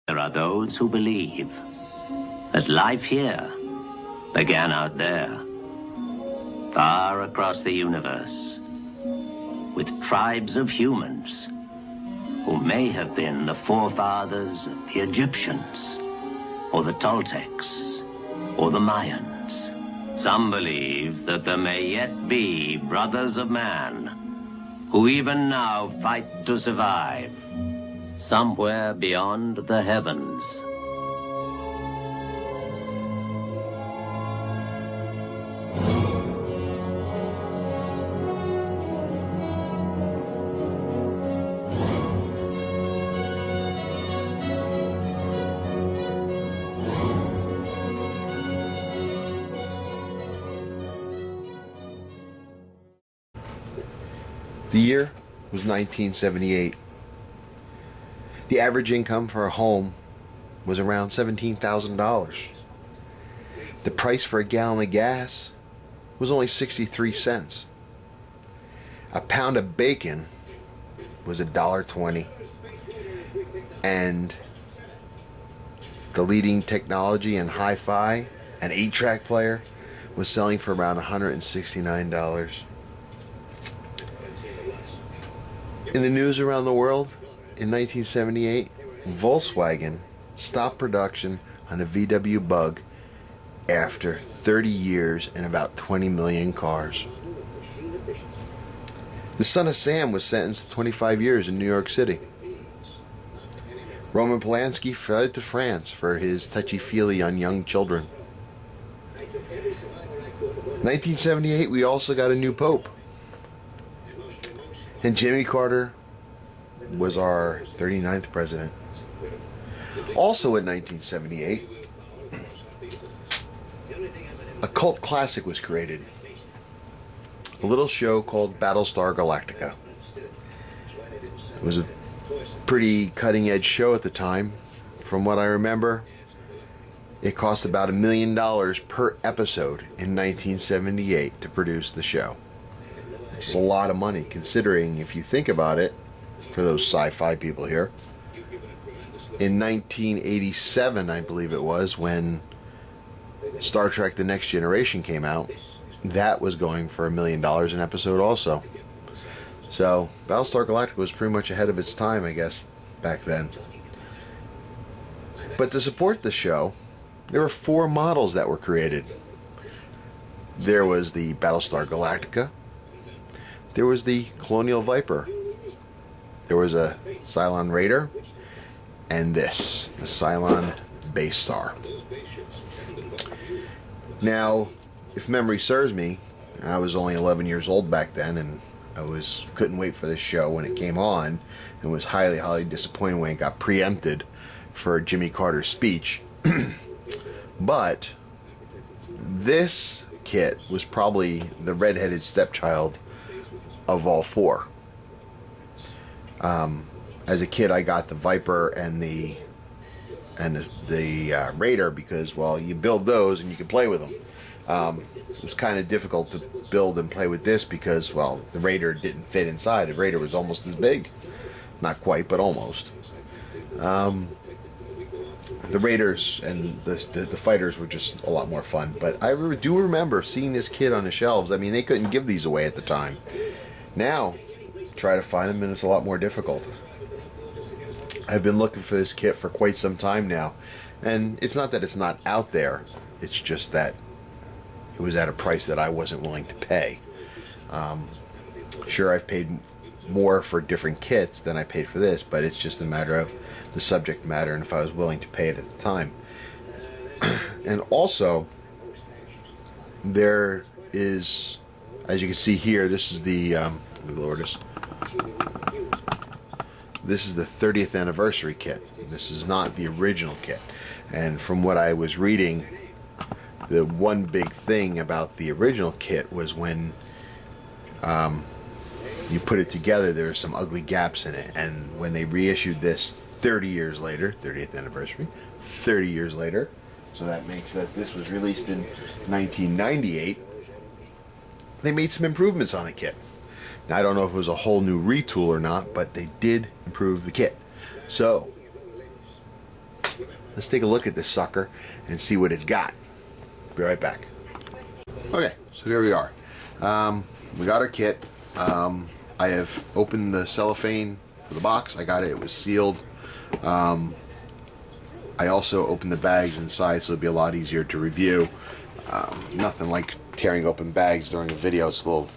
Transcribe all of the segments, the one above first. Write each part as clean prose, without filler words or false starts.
There are those who believe that life here began out there, far across the universe, with tribes of humans who may have been the forefathers of the Egyptians, or the Toltecs, or the Mayans. Some believe that there may yet be brothers of man who even now fight to survive somewhere beyond the heavens. The year was 1978. The average income for a home was around $17,000. The price for a gallon of gas was only 63 cents. A pound of bacon was $1.20. And the leading technology in hi-fi, an 8-track player, was selling for around $169. In the news around the world, in 1978, Volkswagen stopped production on the VW Bug after 30 years and about 20 million cars. The son of Sam was sentenced to 25 years in New York City. Roman Polanski fled to France for his touchy-feely on young children. 1978, we also got a new pope. And Jimmy Carter was our 39th president. Also in 1978, a cult classic was created. A little show called Battlestar Galactica. It was a pretty cutting-edge show at the time. From what I remember, it cost about $1 million per episode in 1978 to produce the show. Which is a lot of money, considering, if you think about it, for those sci-fi people here, in 1987, I believe it was, when Star Trek The Next Generation came out, that was going for $1 million an episode also. So, Battlestar Galactica was pretty much ahead of its time, I guess, back then. But to support the show, there were 4 models that were created. There was the Battlestar Galactica. There was the Colonial Viper. There was a Cylon Raider. And this, the Cylon Basestar. Now, if memory serves me, I was only 11 years old back then, and I couldn't wait for this show when it came on, and was highly, highly disappointed when it got preempted for Jimmy Carter's speech. But this kit was probably the redheaded stepchild of all 4. As a kid, I got the Viper and the Raider because, well, you build those and you can play with them. It was kind of difficult to build and play with this because, well, the Raider didn't fit inside. The Raider was almost as big. Not quite, but almost. The Raiders and the fighters were just a lot more fun. But I do remember seeing this kit on the shelves. I mean, they couldn't give these away at the time. Now, try to find them and it's a lot more difficult. I've been looking for this kit for quite some time now. And it's not that it's not out there. It's just that it was at a price that I wasn't willing to pay. Sure, I've paid more for different kits than I paid for this, but it's just a matter of the subject matter and if I was willing to pay it at the time. And also, there is, as you can see here, this is the, let me lower this. This is the 30th anniversary kit. This is not the original kit. And from what I was reading, the one big thing about the original kit was when you put it together, there were some ugly gaps in it. And when they reissued this 30 years later, 30th anniversary, 30 years later, so that makes that this was released in 1998, they made some improvements on the kit. Now, I don't know if it was a whole new retool or not, but they did improve the kit. So, let's take a look at this sucker and see what it's got. Be right back. Okay, so here we are. We got our kit. I have opened the cellophane for the box. I got it. It was sealed. I also opened the bags inside, so it'll be a lot easier to review. Nothing like tearing open bags during a video. It's a little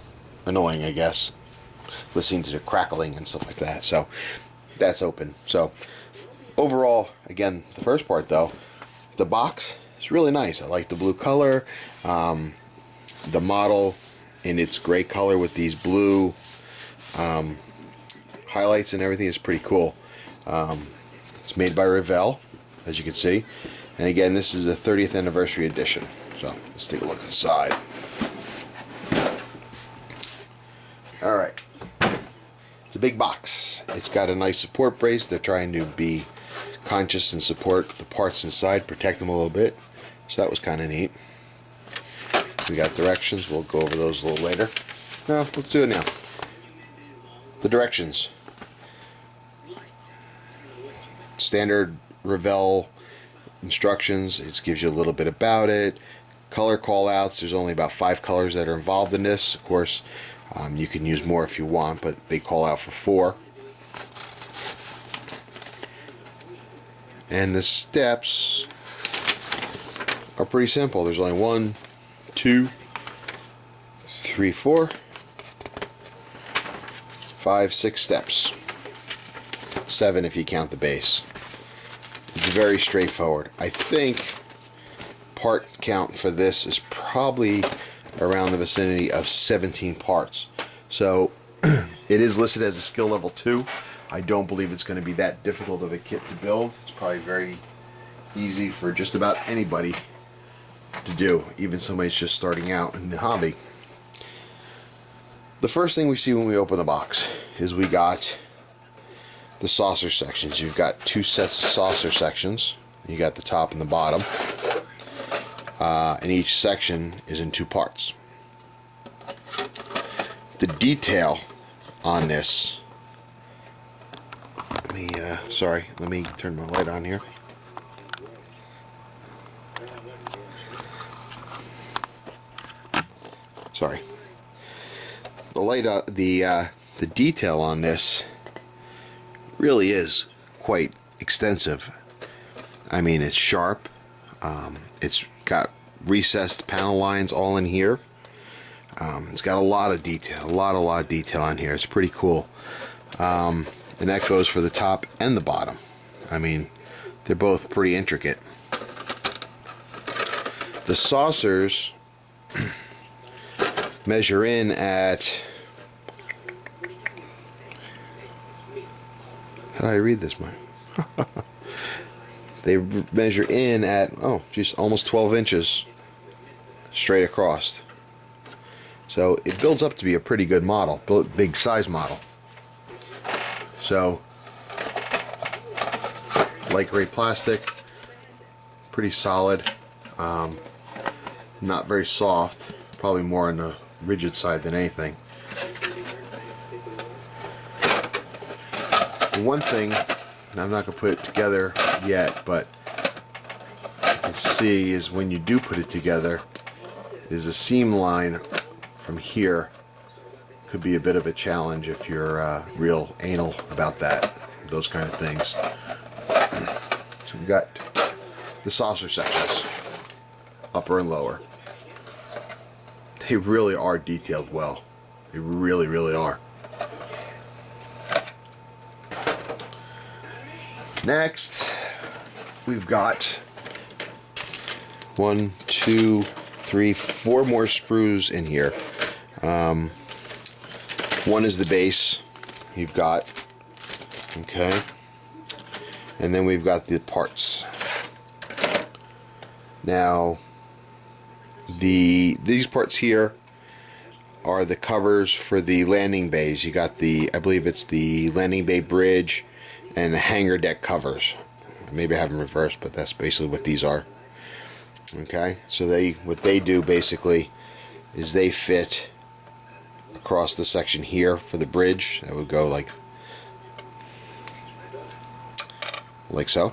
annoying, I guess, listening to the crackling and stuff like that. So that's open. So overall, again, the first part though, the box is really nice. I like the blue color. The model in its gray color with these blue highlights and everything is pretty cool. It's made by Revell, as you can see. And again, this is the 30th anniversary edition. So let's take a look inside. Alright. It's a big box. It's got a nice support brace. They're trying to be conscious and support the parts inside, protect them a little bit. So that was kind of neat. We got directions. We'll go over those a little later. No, let's do it now. The directions. Standard Revell instructions. It gives you a little bit about it. Color call-outs. There's only about 5 colors that are involved in this. Of course, you can use more if you want, but they call out for 4. And the steps are pretty simple. There's only 1, 2, 3, 4, 5, 6 steps. 7 if you count the base. It's very straightforward. I think part count for this is probably around the vicinity of 17 parts. So it is listed as a skill level 2. I don't believe it's going to be that difficult of a kit to build. It's probably very easy for just about anybody to do, even somebody's just starting out in the hobby. The first thing we see when we open the box is we got the saucer sections. You've got 2 sets of saucer sections. You got the top and the bottom. And each section is in 2 parts. The detail on this, let me turn my light on here. Sorry. The detail on this really is quite extensive. I mean, it's sharp. It's got recessed panel lines all in here. It's got a lot of detail, a lot of detail on here. It's pretty cool. And that goes for the top and the bottom. I mean, they're both pretty intricate. The saucers measure in at, how do I read this, Mike? They measure in at, just almost 12 inches straight across. So it builds up to be a pretty good model, big size model. So, light gray plastic, pretty solid, not very soft, probably more on the rigid side than anything. The one thing, and I'm not going to put it together yet, but you can see is when you do put it together, is a seam line from here. Could be a bit of a challenge if you're real anal about that, those kind of things. So we've got the saucer sections, upper and lower. They really are detailed well. They really, really are. Next, we've got 1, 2, 3, 4 more sprues in here. One is the base you've got, okay, and then we've got the parts. Now, these parts here are the covers for the landing bays. You got I believe it's the landing bay bridge and the hangar deck covers. Maybe I have them reversed, but that's basically what these are. Okay, so what they do basically is they fit across the section here for the bridge. That would go like so.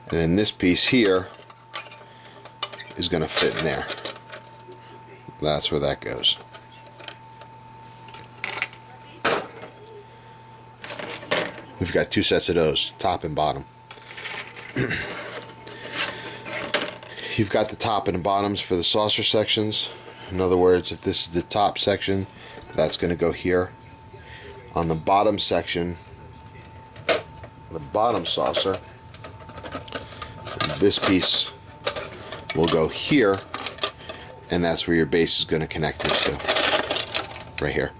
And then this piece here is going to fit in there. That's where that goes. We've got two sets of those, top and bottom. You've got the top and the bottoms for the saucer sections. In other words, if this is the top section, that's going to go here. On the bottom section, the bottom saucer, this piece will go here, and that's where your base is going to connect it to, right here.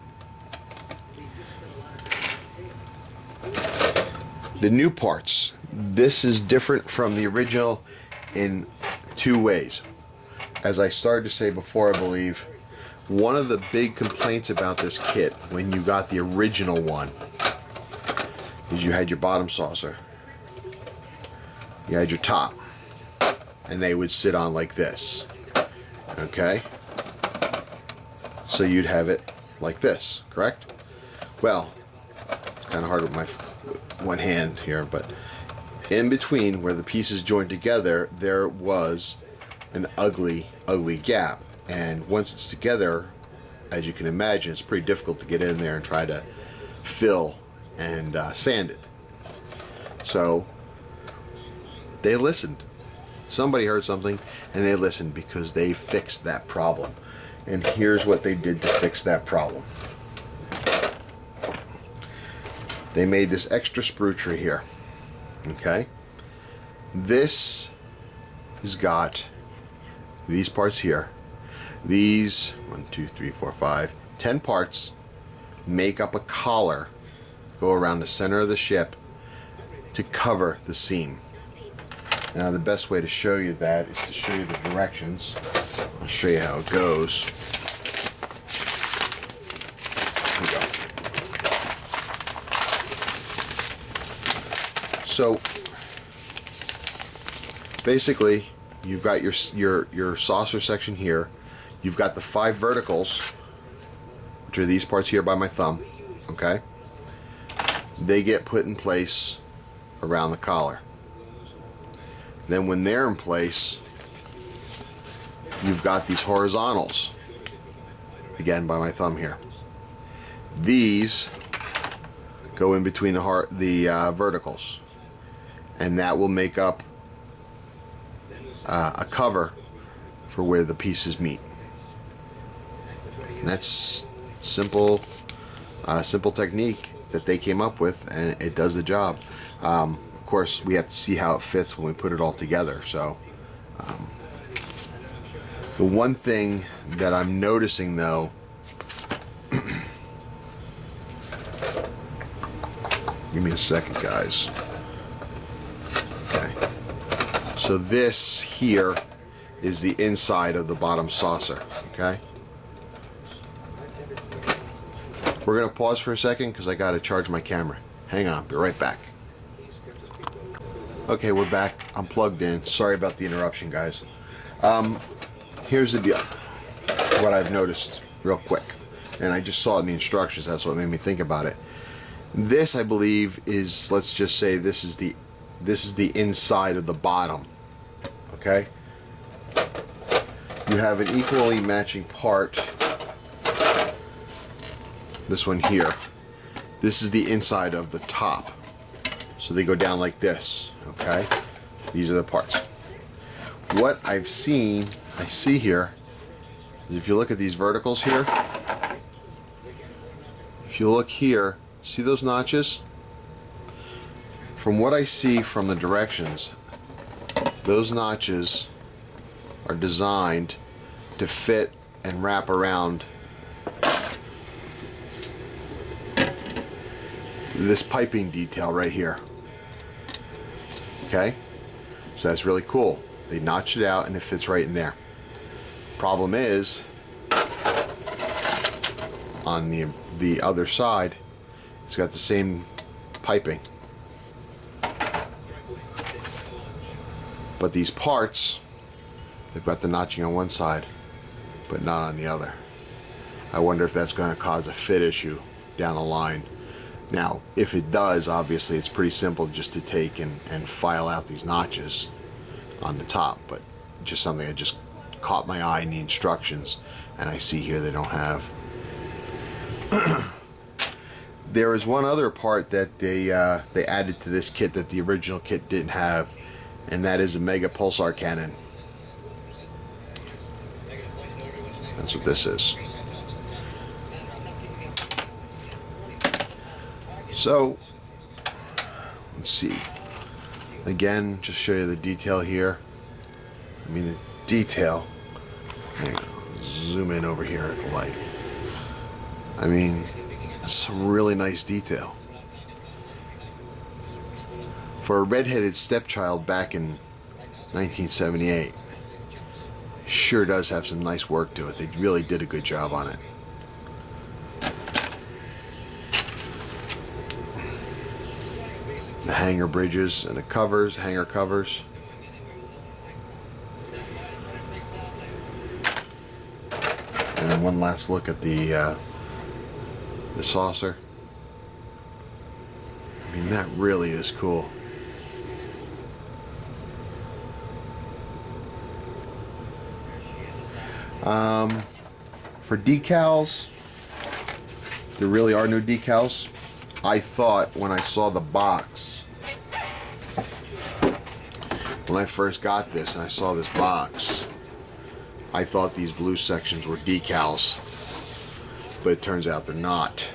The new parts. This is different from the original in two ways. As I started to say before, I believe, one of the big complaints about this kit when you got the original one is you had your bottom saucer, you had your top, and they would sit on like this. Okay? So you'd have it like this, correct? Well, it's kind of hard with my one hand here, but in between where the pieces joined together, there was an ugly gap, and once it's together, as you can imagine, it's pretty difficult to get in there and try to fill and sand it. So they listened. Somebody heard something and they listened, because they fixed that problem. And here's what they did to fix that problem. They made this extra sprue tree here. Okay? This has got these parts here. These 1, 2, 3, 4, 5, 10 parts make up a collar, go around the center of the ship to cover the seam. Now the best way to show you that is to show you the directions. I'll show you how it goes. Here we go. So basically, you've got your saucer section here. You've got the 5 verticals, which are these parts here by my thumb. Okay, they get put in place around the collar. Then when they're in place, you've got these horizontals, again by my thumb here. These go in between the verticals, and that will make up a cover for where the pieces meet. And that's simple technique that they came up with, and it does the job. Of course, we have to see how it fits when we put it all together. So the one thing that I'm noticing though, give me a second guys. Okay, so this here is the inside of the bottom saucer. Okay, we're gonna pause for a second because I gotta charge my camera. Hang on, be right back. Okay, we're back. I'm plugged in. Sorry about the interruption, guys. Here's the deal. What I've noticed real quick, and I just saw it in the instructions. That's what made me think about it. This, I believe, is, let's just say this is the inside of the bottom. Okay. You have an equally matching part. This one here. This is the inside of the top. So they go down like this. Okay, these are the parts. What I see here, if you look at these verticals here, if you look here, see those notches? From what I see from the directions, those notches are designed to fit and wrap around this piping detail right here. Okay, so that's really cool. They notched it out and it fits right in there. Problem is, on the other side, it's got the same piping, but these parts, they've got the notching on one side but not on the other. I wonder if that's going to cause a fit issue down the line. Now, if it does, obviously it's pretty simple just to take and file out these notches on the top, but just something that just caught my eye in the instructions, and I see here they don't have. There is one other part that they added to this kit that the original kit didn't have, and that is a mega pulsar cannon. That's what this is. So, let's see. Again, just show you the detail here. I mean, the detail. Hang on, zoom in over here at the light. I mean, some really nice detail. For a redheaded stepchild back in 1978, sure does have some nice work to it. They really did a good job on it. The hanger bridges and the covers, hanger covers. And then one last look at the saucer. I mean, that really is cool. For decals, there really are no decals. I thought when I saw the box, when I first got this and I saw this box, I thought these blue sections were decals, but it turns out they're not.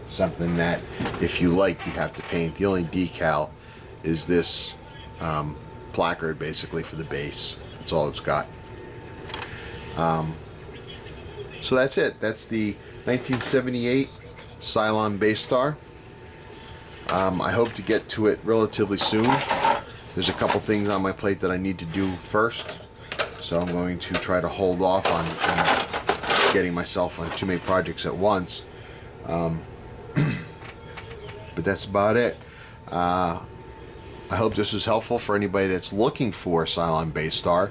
Something that if you like, you have to paint. The only decal is this placard basically for the base. That's all it's got. So that's it. That's the 1978 Cylon Basestar. I hope to get to it relatively soon. There's a couple things on my plate that I need to do first, so I'm going to try to hold off on getting myself on too many projects at once. But that's about it. I hope this was helpful for anybody that's looking for a Cylon Basestar.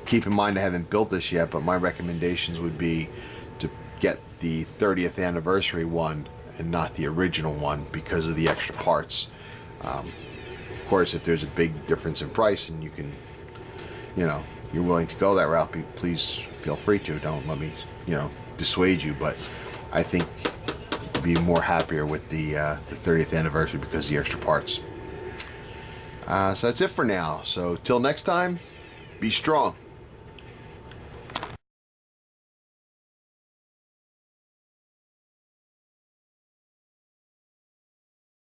Keep in mind I haven't built this yet, but my recommendations would be to get the 30th anniversary one and not the original one because of the extra parts. Of course, if there's a big difference in price and you can, you're willing to go that route, please feel free to. Don't let me, dissuade you, but I think you'd be more happier with the 30th anniversary because of the extra parts. So that's it for now. So till next time, be strong.